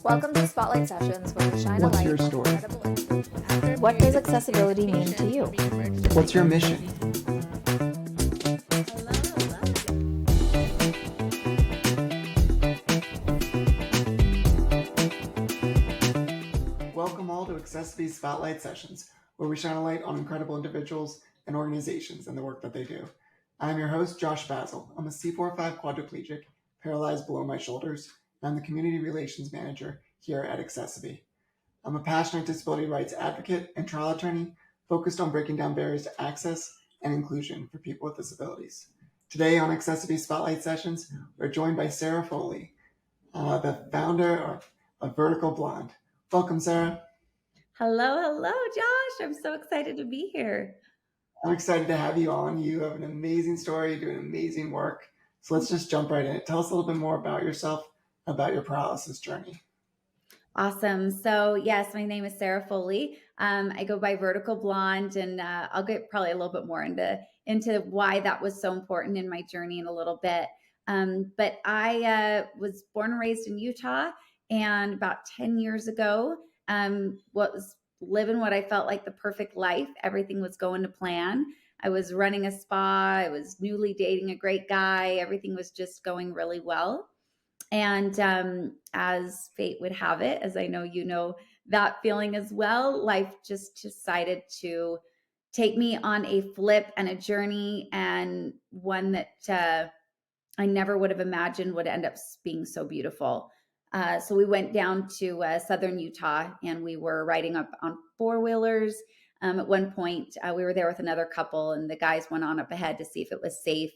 Welcome to Spotlight Sessions, where we shine a What's light your on story? incredible. What does accessibility mean to you? What's your mission? Welcome all to accessiBe's Spotlight Sessions, where we shine a light on incredible individuals and organizations and the work that they do. I'm your host, Josh Basil. I'm a C4-5 quadriplegic, paralyzed below my shoulders, and I'm the Community Relations Manager here at accessiBe. I'm a passionate disability rights advocate and trial attorney focused on breaking down barriers to access and inclusion for people with disabilities. Today on accessiBe Spotlight Sessions, we're joined by Sarah Foley, the founder of Vertical Blonde. Welcome, Sarah. Hello, Josh. I'm so excited to be here. I'm excited to have you on. You have an amazing story, doing amazing work. So let's just jump right in. Tell us a little bit more about yourself, about your paralysis journey. Awesome. So yes, my name is Sarah Foley. I go by Vertical Blonde, and I'll get probably a little bit more into why that was so important in my journey in a little bit. But I was born and raised in Utah, and about 10 years ago, was living what I felt like the perfect life. Everything was going to plan. I was running a spa. I was newly dating a great guy. Everything was just going really well. And as fate would have it, as I know you know that feeling as well, life just decided to take me on a flip and a journey, and one that I never would have imagined would end up being so beautiful. So we went down to southern Utah, and we were riding up on four-wheelers. At one point, we were there with another couple, and the guys went on up ahead to see if it was safe.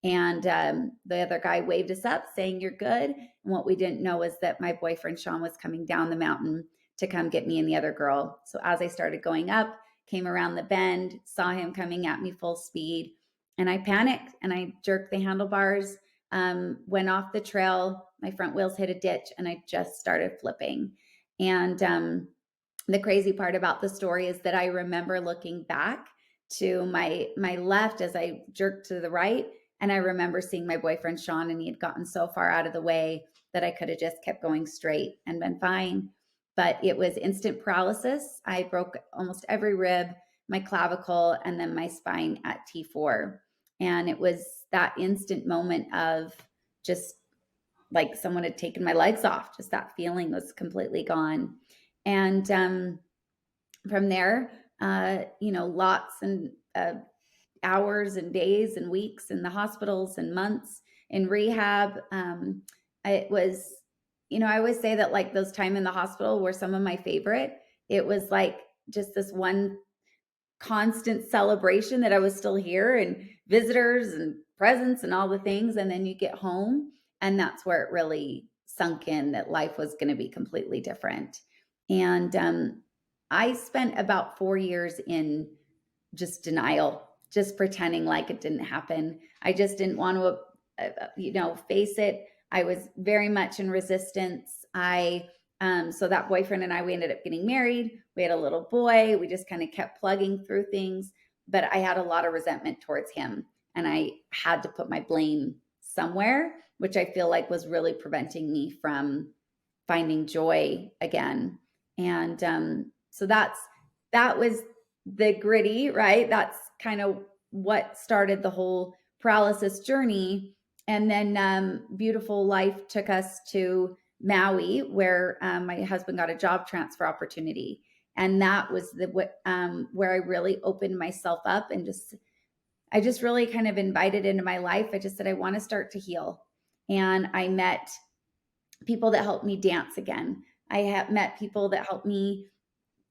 And the other guy waved us up saying, "You're good." And what we didn't know is that my boyfriend, Sean, was coming down the mountain to come get me and the other girl. So as I started going up, came around the bend, saw him coming at me full speed, and I panicked and I jerked the handlebars, went off the trail. My front wheels hit a ditch, and I just started flipping. And the crazy part about the story is that I remember looking back to my left as I jerked to the right, and I remember seeing my boyfriend, Sean, and he had gotten so far out of the way that I could have just kept going straight and been fine. But it was instant paralysis. I broke almost every rib, my clavicle, and then my spine at T4. And it was that instant moment of just like someone had taken my legs off. Just that feeling was completely gone. And from there, lots and hours and days and weeks in the hospitals and months in rehab. It was, I always say that like those time in the hospital were some of my favorite. It was like just this one constant celebration that I was still here, and visitors and presents and all the things. And then you get home, and that's where it really sunk in that life was going to be completely different. And I spent about 4 years in just denial, just pretending like it didn't happen. I just didn't want to, face it. I was very much in resistance. So that boyfriend and I, we ended up getting married. We had a little boy. We just kind of kept plugging through things, but I had a lot of resentment towards him, and I had to put my blame somewhere, which I feel like was really preventing me from finding joy again. And so that was the gritty, right? That's kind of what started the whole paralysis journey. And then beautiful life took us to Maui, where my husband got a job transfer opportunity. And that was where I really opened myself up, and I just really kind of invited into my life. I just said, I want to start to heal. And I met people that helped me dance again. I have met people that helped me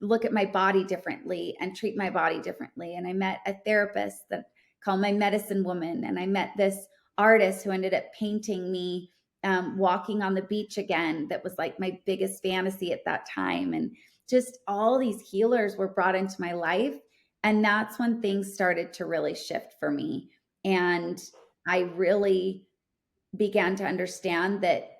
look at my body differently and treat my body differently. And I met a therapist that called my medicine woman. And I met this artist who ended up painting me walking on the beach again. That was like my biggest fantasy at that time. And just all these healers were brought into my life. And that's when things started to really shift for me. And I really began to understand that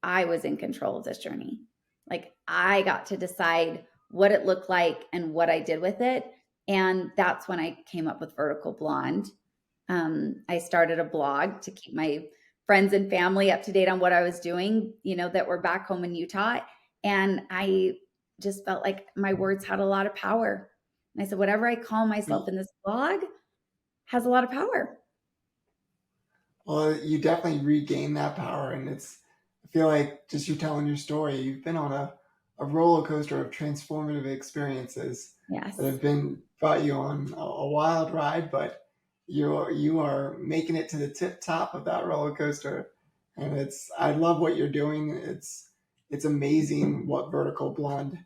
I was in control of this journey. Like I got to decide what it looked like and what I did with it. And that's when I came up with Vertical Blonde. I started a blog to keep my friends and family up to date on what I was doing, that were back home in Utah. And I just felt like my words had a lot of power. And I said, whatever I call myself in this blog has a lot of power. Well, you definitely regain that power. And I feel like just you telling your story, you've been on a roller coaster of transformative experiences Yes. that have brought you on a wild ride, but you are making it to the tip top of that roller coaster. And I love what you're doing. It's amazing what Vertical Blonde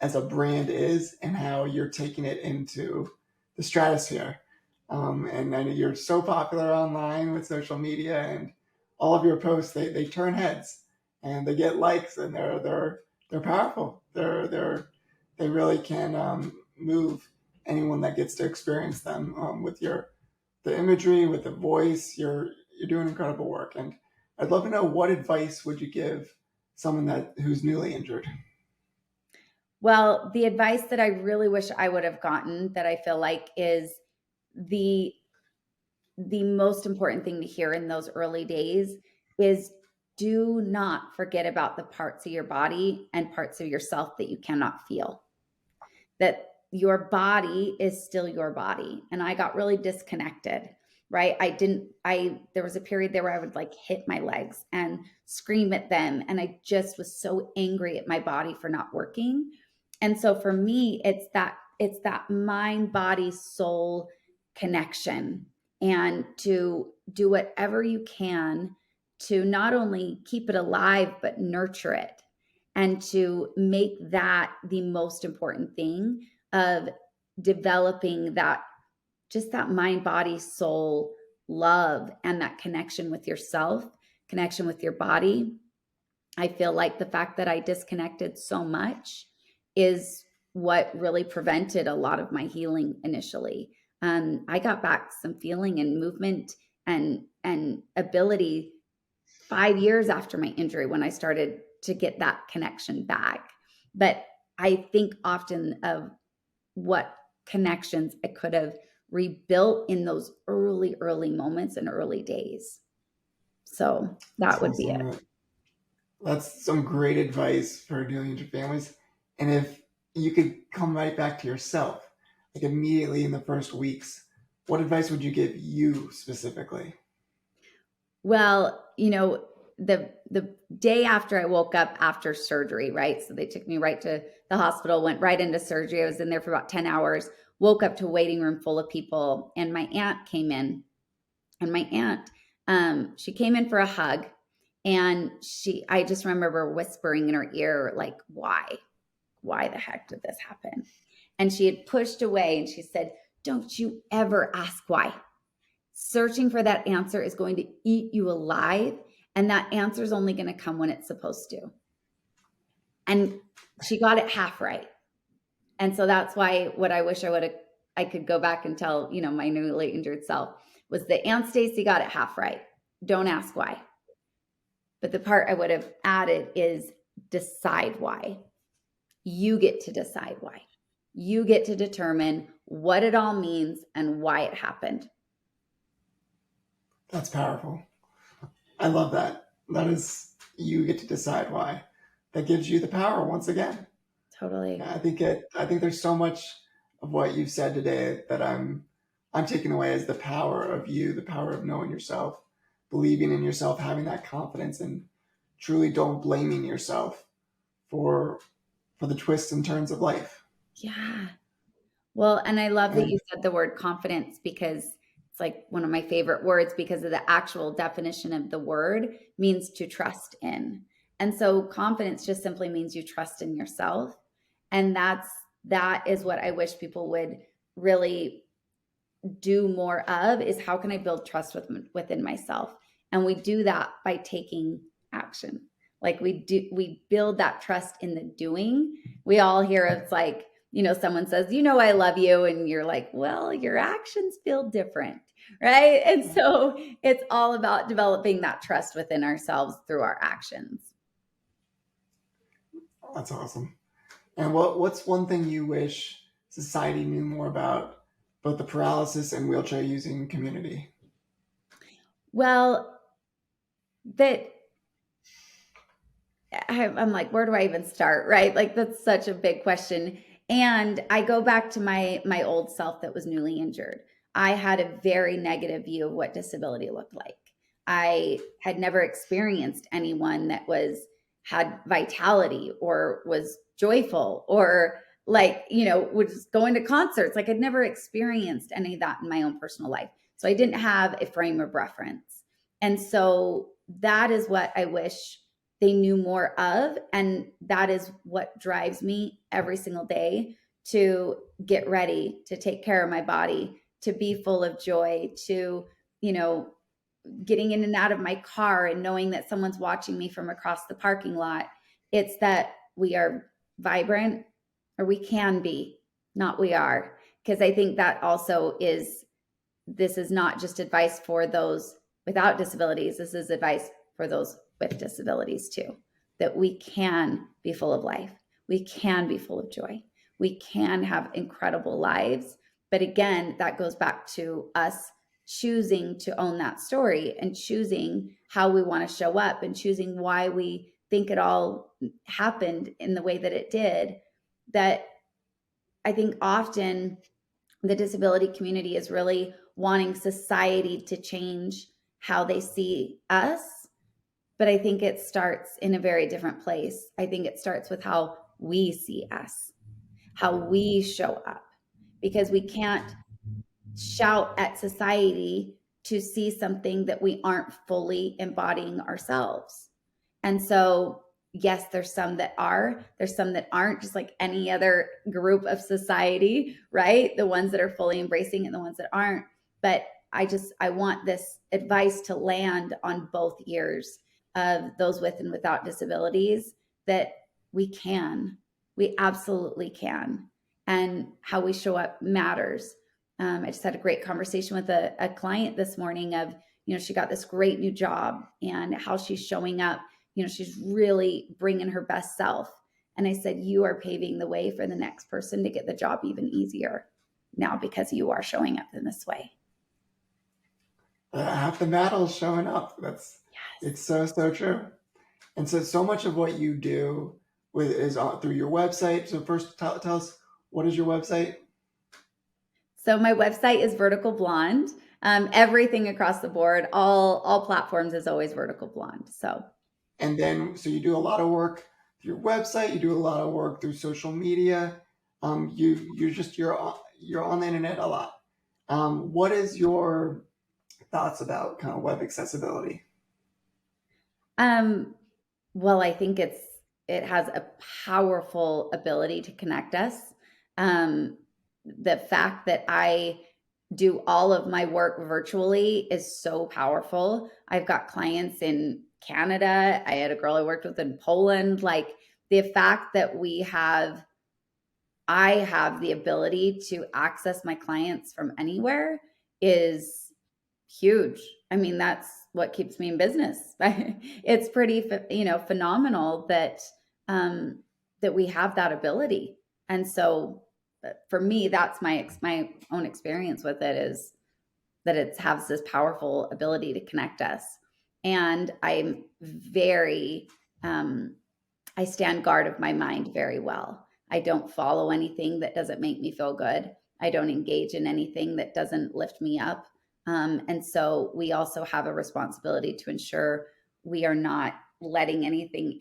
as a brand is and how you're taking it into the stratosphere. And I know you're so popular online with social media, and all of your posts they turn heads and they get likes, and they're powerful. They really can move anyone that gets to experience them with the imagery, with the voice. You're doing incredible work, and I'd love to know, what advice would you give someone who's newly injured? Well, the advice that I really wish I would have gotten, that I feel like is the most important thing to hear in those early days, is do not forget about the parts of your body and parts of yourself that you cannot feel. That your body is still your body. And I got really disconnected, right? There was a period there where I would like hit my legs and scream at them. And I just was so angry at my body for not working. And so for me, it's that mind, body, soul connection, and to do whatever you can to not only keep it alive, but nurture it, and to make that the most important thing of developing that, just that mind, body, soul love, and that connection with yourself, connection with your body. I feel like the fact that I disconnected so much is what really prevented a lot of my healing initially. I got back some feeling and movement and ability 5 years after my injury, when I started to get that connection back. But I think often of what connections I could have rebuilt in those early moments and early days. So that That's would be it. awesome. That's some great advice for newly injured families. And if you could come right back to yourself, like immediately in the first weeks, what advice would you give you specifically? Well, the day after I woke up after surgery, right? So they took me right to the hospital, went right into surgery. I was in there for about 10 hours, woke up to a waiting room full of people, and my aunt came in. And my aunt, she came in for a hug, and I just remember whispering in her ear, like, why? Why the heck did this happen? And she had pushed away, and she said, don't you ever ask why. Searching for that answer is going to eat you alive, and that answer is only going to come when it's supposed to. And she got it half right. And so that's why what I wish I could go back and tell, my newly injured self, was that Aunt Stacy got it half right. Don't ask why. But the part I would have added is decide why. You get to decide why. You get to determine what it all means and why it happened. That's powerful. I love that. That is, you get to decide why. That gives you the power once again. Totally. I think there's so much of what you've said today that I'm taking away as the power of you, the power of knowing yourself, believing in yourself, having that confidence, and truly don't blaming yourself for the twists and turns of life. Yeah. Well, and I love that And you said the word confidence, because it's like one of my favorite words, because of the actual definition of the word means to trust in. And so confidence just simply means you trust in yourself. And that is what I wish people would really do more of, is how can I build trust within myself? And we do that by taking action. Like we build that trust in the doing. We all hear it's like, someone says, I love you. And you're like, well, your actions feel different. Right. And so it's all about developing that trust within ourselves through our actions. that's awesome. And what's one thing you wish society knew more about both the paralysis and wheelchair using community? Well, that I'm like, where do I even start? Right? Like that's such a big question. And I go back to my old self that was newly injured. I had a very negative view of what disability looked like. I had never experienced anyone that had vitality or was joyful or like, was going to concerts. Like I'd never experienced any of that in my own personal life. So I didn't have a frame of reference. And so that is what I wish they knew more of. And that is what drives me every single day to get ready, to take care of my body, to be full of joy, to, getting in and out of my car and knowing that someone's watching me from across the parking lot. It's that we are vibrant, or we can be, not we are. Because I think that also this is not just advice for those without disabilities. This is advice for those with disabilities too, that we can be full of life. We can be full of joy. We can have incredible lives. But again, that goes back to us choosing to own that story and choosing how we want to show up and choosing why we think it all happened in the way that it did. That I think often the disability community is really wanting society to change how they see us. But I think it starts in a very different place. I think it starts with how we see us, how we show up, because we can't shout at society to see something that we aren't fully embodying ourselves. And so, yes, there's some that there's some that aren't, just like any other group of society, right? The ones that are fully embracing and the ones that aren't. But I want this advice to land on both ears of those with and without disabilities, that we absolutely can. And how we show up matters. I just had a great conversation with a client this morning of, she got this great new job and how she's showing up. She's really bringing her best self. And I said, you are paving the way for the next person to get the job even easier now, because you are showing up in this way. Half the battle is showing up. It's so true. And so much of what you do is through your website. So first, tell us, what is your website? So my website is Vertical Blonde. Everything across the board, all platforms is always Vertical Blonde. And then, so you do a lot of work through your website. You do a lot of work through social media. You're on the internet a lot. What is your thoughts about kind of web accessibility? Well, I think it has a powerful ability to connect us. The fact that I do all of my work virtually is so powerful. I've got clients in Canada. I had a girl I worked with in Poland. Like the fact that I have the ability to access my clients from anywhere is huge. I mean, that's what keeps me in business. It's pretty, phenomenal that that we have that ability. And so, for me, that's my own experience with it, is that it has this powerful ability to connect us. And I'm very, I stand guard of my mind very well. I don't follow anything that doesn't make me feel good. I don't engage in anything that doesn't lift me up. And so we also have a responsibility to ensure we are not letting anything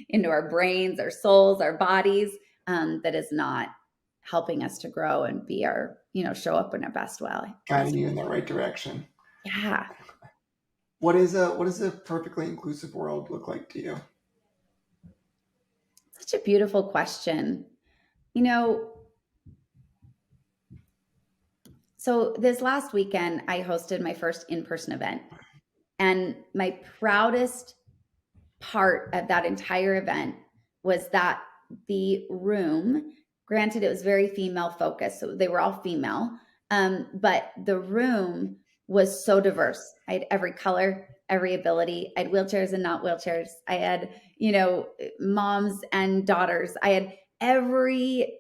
into our brains, our souls, our bodies, that is not helping us to grow and be our, show up in our best way. Guiding you in the right direction. Yeah. What does a perfectly inclusive world look like to you? Such a beautiful question. So this last weekend, I hosted my first in-person event. And my proudest part of that entire event was that the room, granted, it was very female focused, so they were all female, but the room was so diverse. I had every color, every ability. I had wheelchairs and not wheelchairs. I had, moms and daughters. I had every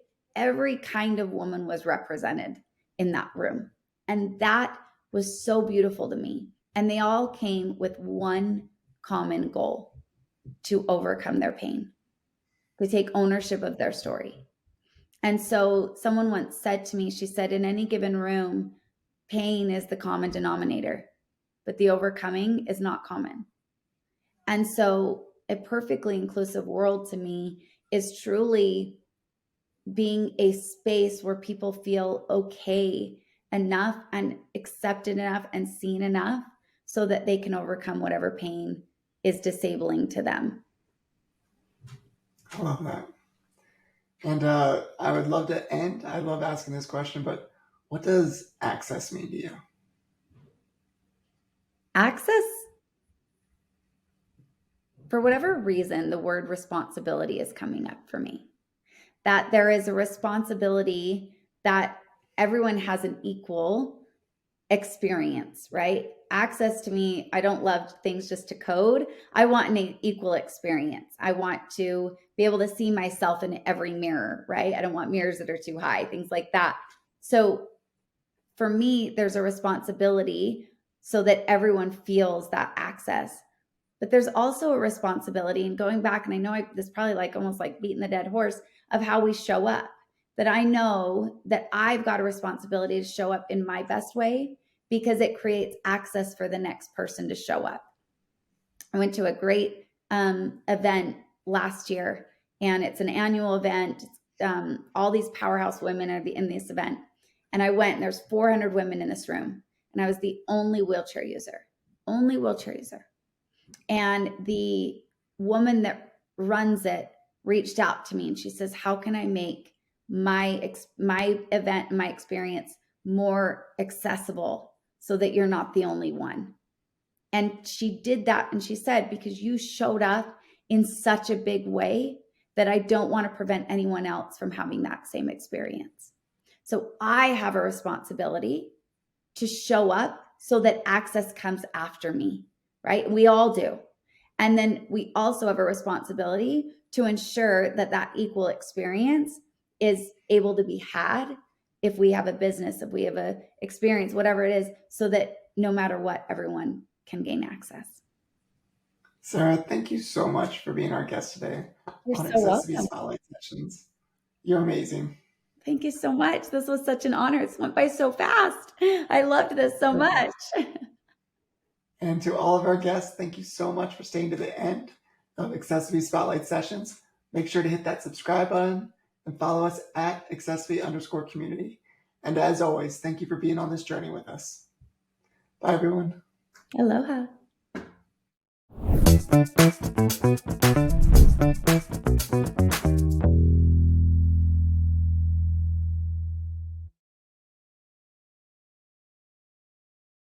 kind of woman was represented in that room. And that was so beautiful to me. And they all came with one common goal: to overcome their pain, to take ownership of their story. And so someone once said to me, she said, in any given room, pain is the common denominator, but the overcoming is not common. And so a perfectly inclusive world to me is truly being a space where people feel okay enough and accepted enough and seen enough so that they can overcome whatever pain is disabling to them. I love that. And I would love to end. I love asking this question, but what does access mean to you? Access, for whatever reason, the word responsibility is coming up for me. That there is a responsibility that everyone has an equal experience, right? Access to me, I don't love things just to code. I want an equal experience. I want to be able to see myself in every mirror, right? I don't want mirrors that are too high, things like that. So for me, there's a responsibility so that everyone feels that access. But there's also a responsibility, and going back, and I know this probably like almost like beating the dead horse, of how we show up. That I know that I've got a responsibility to show up in my best way, because it creates access for the next person to show up. I went to a great event last year, and it's an annual event. All these powerhouse women are in this event. And I went, and there's 400 women in this room. And I was the only wheelchair user. And the woman that runs it reached out to me, and she says, how can I make my event, my experience more accessible so that you're not the only one? And she did that. And she said, because you showed up in such a big way that I don't want to prevent anyone else from having that same experience. So I have a responsibility to show up so that access comes after me, right? We all do. And then we also have a responsibility to ensure that that equal experience is able to be had if we have a business, if we have a experience, whatever it is, so that no matter what, everyone can gain access. Sarah, thank you so much for being our guest today You're on so accessiBe's welcome. Spotlight Sessions. You're amazing. Thank you so much. This was such an honor. It went by so fast. I loved this so much. And to all of our guests, thank you so much for staying to the end of accessiBe's Spotlight Sessions. Make sure to hit that subscribe button and follow us at accessiBe_community. And as always, thank you for being on this journey with us. Bye, everyone. Aloha.